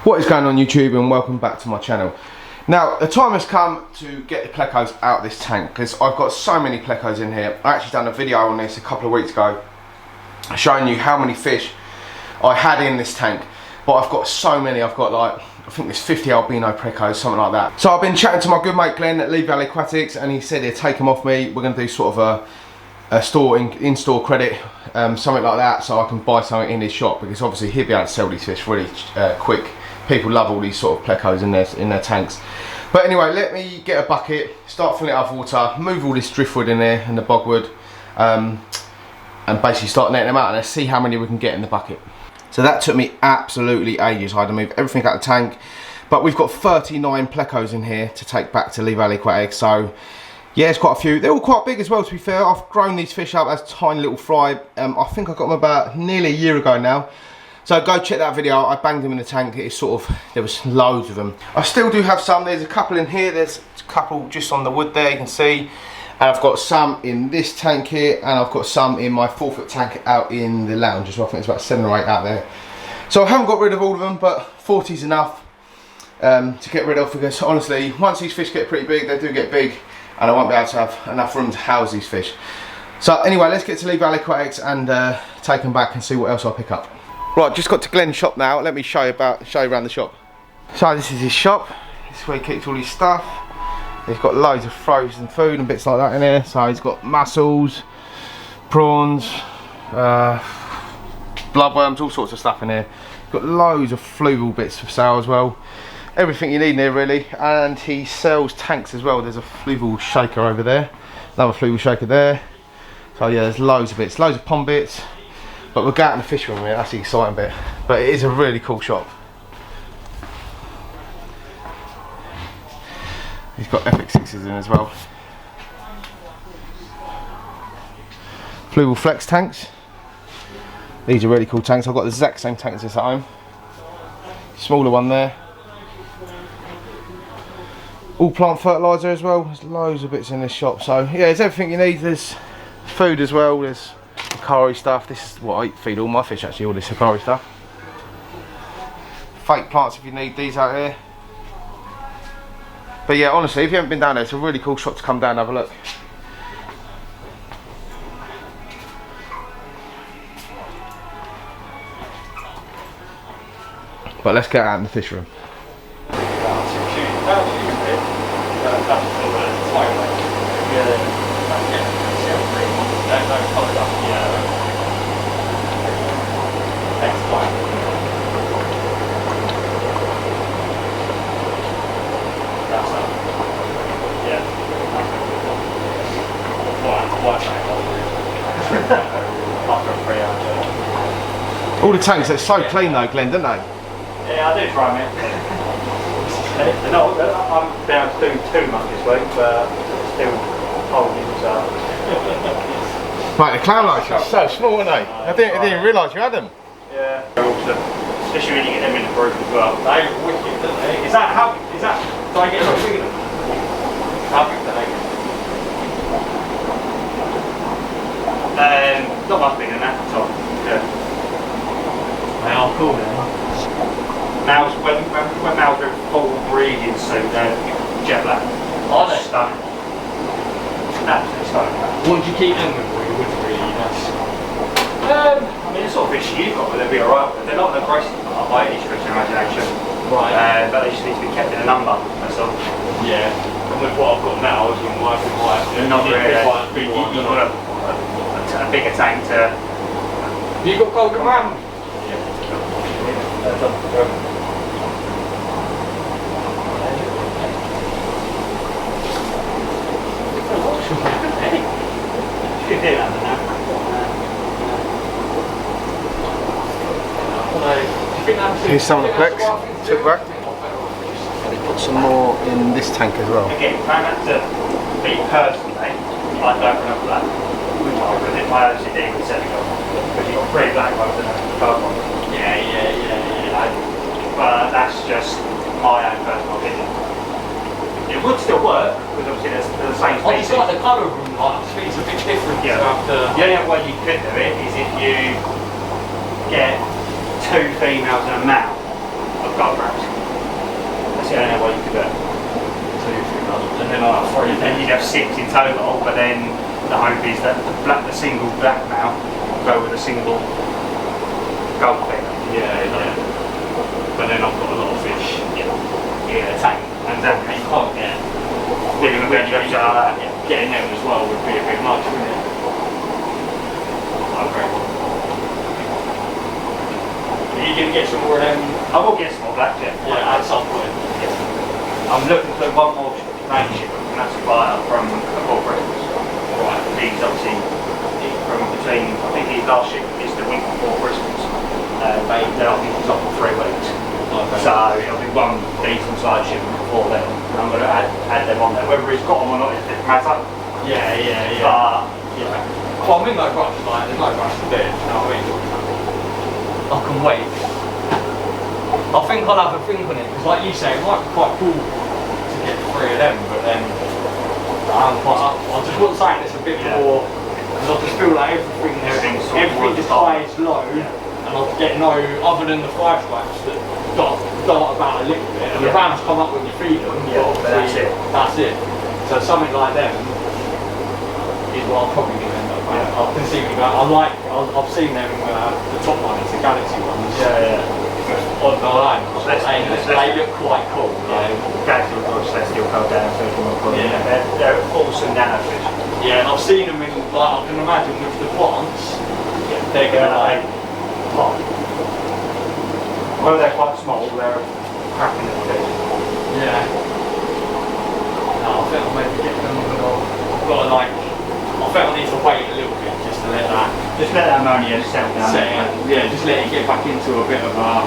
What is going on YouTube, and welcome back to my channel. Now the time has come to get the Plecos out of this tank because I've got so many Plecos in here. I actually done a video on this a couple of weeks ago showing you how many fish I had in this tank, but I've got so many. I've got like, I think there's 50 albino Plecos, something like that. So I've been chatting to my good mate Glenn at JBL Aquatics, and he said he'd take them off me. We're going to do sort of a store in-store credit, something like that, so I can buy something in his shop, because obviously he'll be able to sell these fish really quick. People love all these sort of Plecos in their tanks. But anyway, let me get a bucket, start filling it up with water, move all this driftwood in there and the bogwood, and basically start netting them out, and let's see how many we can get in the bucket. So that took me absolutely ages. I had to move everything out of the tank, but we've got 39 Plecos in here to take back to JBL Aquatics. So yeah, it's quite a few. They're all quite big as well, to be fair. I've grown these fish up as tiny little fry. I think I got them about nearly a year ago now. So go check that video. I banged them in the tank. It's sort of, there was loads of them. I still do have some. There's a couple in here. There's a couple just on the wood there, you can see. And I've got some in this tank here, and I've got some in my 4-foot tank out in the lounge as well. I think it's about 7 or 8 out there. So I haven't got rid of all of them, but 40 is enough to get rid of, because honestly, once these fish get pretty big, they do get big, and I won't be able to have enough room to house these fish. So anyway, let's get to JBL Aquatics and take them back and see what else I pick up. Right, just got to Glenn's shop now. Let me show you around the shop. So this is his shop. This is where he keeps all his stuff. He's got loads of frozen food and bits like that in here. So he's got mussels, prawns, bloodworms, all sorts of stuff in here. He's got loads of Fluval bits for sale as well. Everything you need in here really. And he sells tanks as well. There's a Fluval shaker over there, another Fluval shaker there. So yeah, there's loads of bits, loads of pond bits. But we'll go out in the fish room here, that's the exciting bit. But it is a really cool shop. He's got Epic 6s in as well. Fluval Flex tanks. These are really cool tanks. I've got the exact same tank as this at home. Smaller one there. All plant fertiliser as well. There's loads of bits in this shop. So yeah, there's everything you need. There's food as well. There's Sakari stuff. This is what I feed all my fish actually, all this Sakari stuff. Fake plants if you need these out here. But yeah, honestly, if you haven't been down there, it's a really cool shop to come down and have a look. But let's get out in the fish room. All the tanks, they're so clean though, Glenn, don't they? Yeah, I do try, mate. No, I'm down to do too much this week, but still holding, so. Right, the clown lights are so small, aren't they? I didn't realise you had them. Yeah. Especially when you get them in the group as well. They are wicked, don't they? Do I get a lot bigger than them? How big do they get? Not much bigger than that, so. Yeah. They are cool then. Males, when males are in full breeding suit, they're jet black. Are they? Stunning. Absolutely stunning. What would you keep them with, or you wouldn't really? I mean, the sort of fish you've got, but they'll be alright. They're not an aggressive part by any stretch of imagination. Right. But they just need to be kept in a number, that's all. Yeah. And with what I've got now, as I'm working quite, not really. You've got a bigger tank to. You got golden ram? Here's some of the Plex, took back. They put some more in this tank as well. Again, found that to me personally, I'd go for another black. Because it's my OCD with Senegal. Because you've got 3 black ones and a purple one. Yeah. But that's just my own personal opinion. It would still work, because obviously they're the same species. It's like the colour of them, like, it's a bit different. Yeah. The only other way you could do it is if you get 2 females and a male of gold wraps. That's the only way you could do it. And then I'll throw it Then you'd have 6 in total, but then the hope is that the single black mount will go with a single gold thing. Yeah. But then I've got a lot of fish in the tank, and then you can't get. Living with you like that. Getting them as well would be a bit much, wouldn't it? Okay. Are you gonna get some more of them? I will get some more black, yeah. Yeah, at some point. I'm looking for one more main shipment from that supplier from before Christmas. Right. He's obviously from between, I think his last shipment is the week before Christmas. Then I think he's off for 3 weeks. Okay. So it'll be one decent size shipment before then. And I'm going to add them on there. Whether he's got them or not, it doesn't matter. Yeah. But, Well, I'm in no rush, like, there's no rush to do it, you know what I mean? I can wait. I think I'll have a think on it, because like you say, it might be quite cool to get 3 of them, but then I just want something that's a bit more, because I just feel like everything just highs low, and I get no, other than the 5 stripes that dart about a little bit, and the rams come up when you feed them, but that's it. So something like them is what I'll probably do. I've been seeing I've seen them, the top ones, the Galaxy ones. On the line. They look quite cool. Galaxy ones, they still go down, so they're awesome nano fish. Yeah, and I've seen them in, like, I can imagine with the plants, they're going to like pop. Well, they're quite small, they're cracking little fish. Yeah. No, I think I'll maybe get them, but I've got to like, I think I need to wait a little bit just to let that. Just let that ammonia settle down. Yeah, just let it get back into a bit of a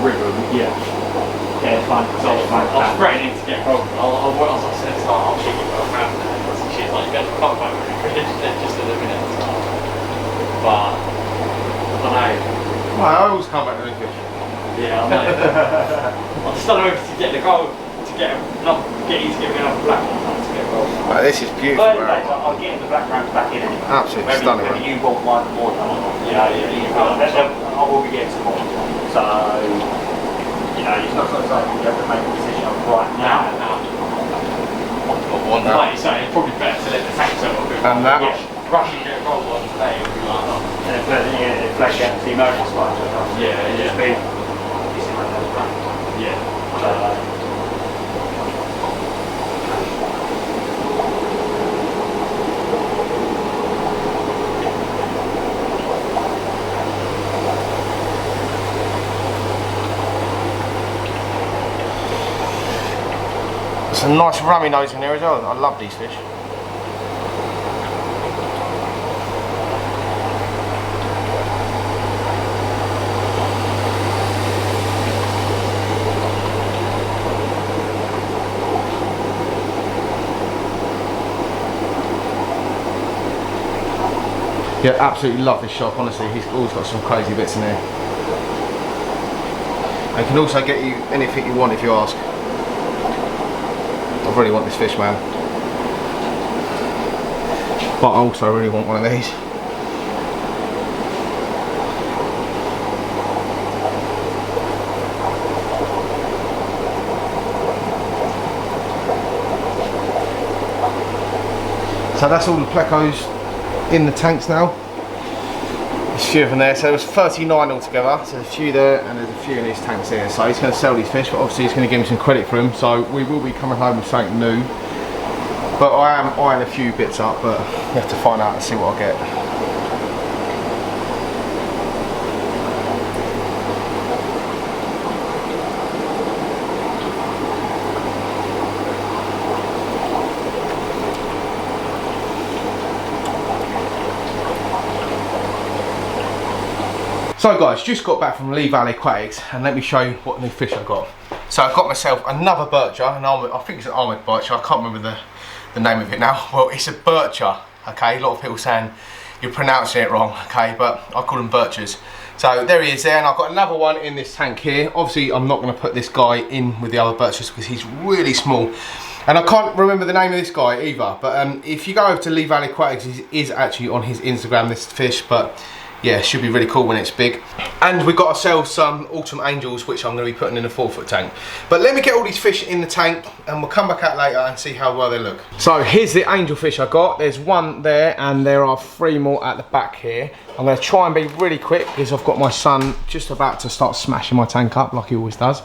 rhythm. Yeah, it's fine. So I was threatening to get home. As I said, I'll kick it around there. She's like, you're going to come back just in a minute. But, I don't know. Well, I always come back to the fish. Yeah, I know. I just don't know if to get the goal, to get enough, get you to give me enough black one. Right, this is beautiful. I'll get the black rounds back in anyway. Absolutely stunning. Maybe you want one more than I will be getting some more. So, you know, it's not something you have to make a decision on right now. Like you say, it's probably better to let the tank settle a bit. And that. Rush and get a roll on today would be like that. And it flash out the emergency spike. Yeah. Yeah. It's a nice rummy nose in here as well. I love these fish. Yeah, absolutely love this shop, honestly. He's always got some crazy bits in here. And can also get you anything you want if you ask. I really want this fish, man. But I also really want one of these. So that's all the Plecos in the tanks now. There's a few of them there, so there's 39 altogether, so there's a few there and there's a few in these tanks here. So he's going to sell these fish, but obviously he's going to give me some credit for them, so we will be coming home with something new. But I am eyeing a few bits up, but we have to find out and see what I get. So guys, just got back from JBL Aquatics and let me show you what new fish I got. So I got myself another bircher, I think it's an armoured bircher, I can't remember the name of it now. Well, it's a bircher, okay? A lot of people saying you're pronouncing it wrong, okay? But I call them birchers. So there he is there, and I've got another one in this tank here. Obviously, I'm not going to put this guy in with the other birchers because he's really small. And I can't remember the name of this guy either, but if you go over to JBL Aquatics, he is actually on his Instagram, this fish, but yeah, it should be really cool when it's big. And we've got ourselves some autumn angels, which I'm going to be putting in a 4-foot tank. But let me get all these fish in the tank and we'll come back out later and see how well they look. So here's the angel fish I got. There's one there and there are 3 more at the back here. I'm going to try and be really quick because I've got my son just about to start smashing my tank up like he always does.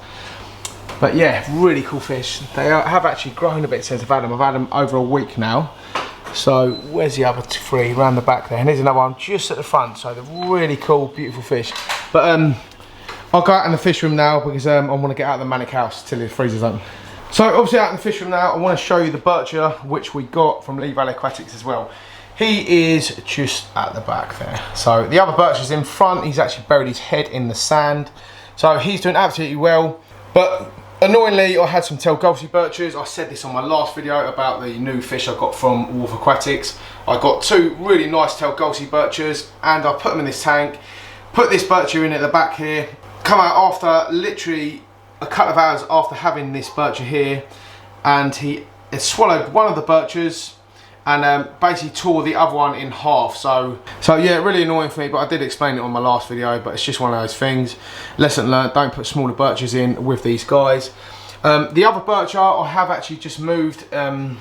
But yeah, really cool fish. They have actually grown a bit since I've had them. I've had them over a week now. So where's the other 3 around the back there? And here's another one just at the front. So they're really cool, beautiful fish. But I'll go out in the fish room now because I want to get out of the manic house till the freezer's open. So obviously out in the fish room now, I want to show you the bircher which we got from Fluval Aquatics as well. He is just at the back there. So the other bircher's in front. He's actually buried his head in the sand. So he's doing absolutely well. But annoyingly, I had some Telgolsi birchers. I said this on my last video about the new fish I got from Wolf Aquatics. I got 2 really nice Telgolsi birchers and I put them in this tank. Put this bircher in at the back here. Come out after literally a couple of hours after having this bircher here, and he had swallowed one of the birchers and basically tore the other one in half. So yeah, really annoying for me, but I did explain it on my last video, but it's just one of those things. Lesson learned, don't put smaller birchers in with these guys. The other bircher I have actually just moved from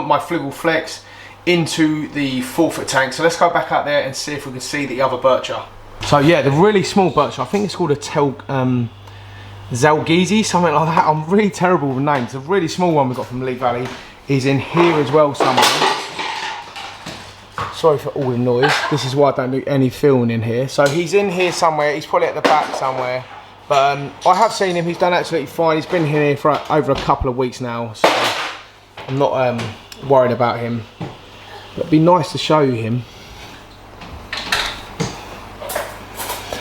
my Fluval Flex into the 4-foot tank. So let's go back out there and see if we can see the other bircher. So yeah, the really small bircher, I think it's called a Zalgizi, something like that. I'm really terrible with names. The really small one we got from Lee Valley is in here as well somewhere. Sorry for all the noise. This is why I don't do any filming in here. So he's in here somewhere. He's probably at the back somewhere. But I have seen him. He's done absolutely fine. He's been here for over a couple of weeks now. So I'm not worried about him. But it'd be nice to show you him.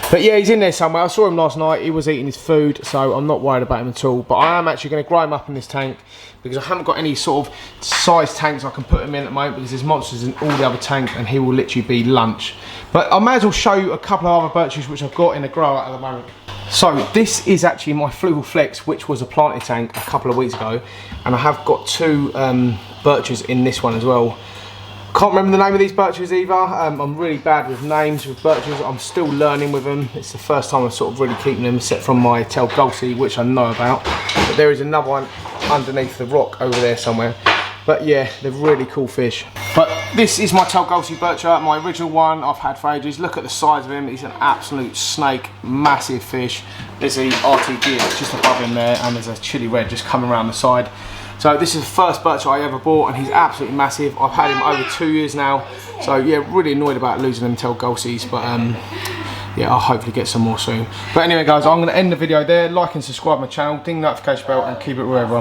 But yeah, he's in there somewhere. I saw him last night. He was eating his food, so I'm not worried about him at all. But I am actually going to grow him up in this tank because I haven't got any sort of size tanks I can put him in at the moment because there's monsters in all the other tanks and he will literally be lunch. But I may as well show you a couple of other birches which I've got in the grow out at the moment. So this is actually my Fluval Flex, which was a planted tank a couple of weeks ago, and I have got 2 birches in this one as well. Can't remember the name of these birches either. I'm really bad with names with birches. I'm still learning with them. It's the first time I'm sort of really keeping them, except from my Telgolsi, which I know about. But there is another one underneath the rock over there somewhere. But yeah, they're really cool fish. But this is my Telgolsi bircher, my original one I've had for ages. Look at the size of him. He's an absolute snake, massive fish. There's the RTG just above him there, and there's a chili red just coming around the side. So this is the first bircher I ever bought, and he's absolutely massive. I've had him over 2 years now. So yeah, really annoyed about losing them Telgolsis, but yeah, I'll hopefully get some more soon. But anyway guys, I'm going to end the video there. Like and subscribe to my channel, ding the notification bell, and keep it wherever.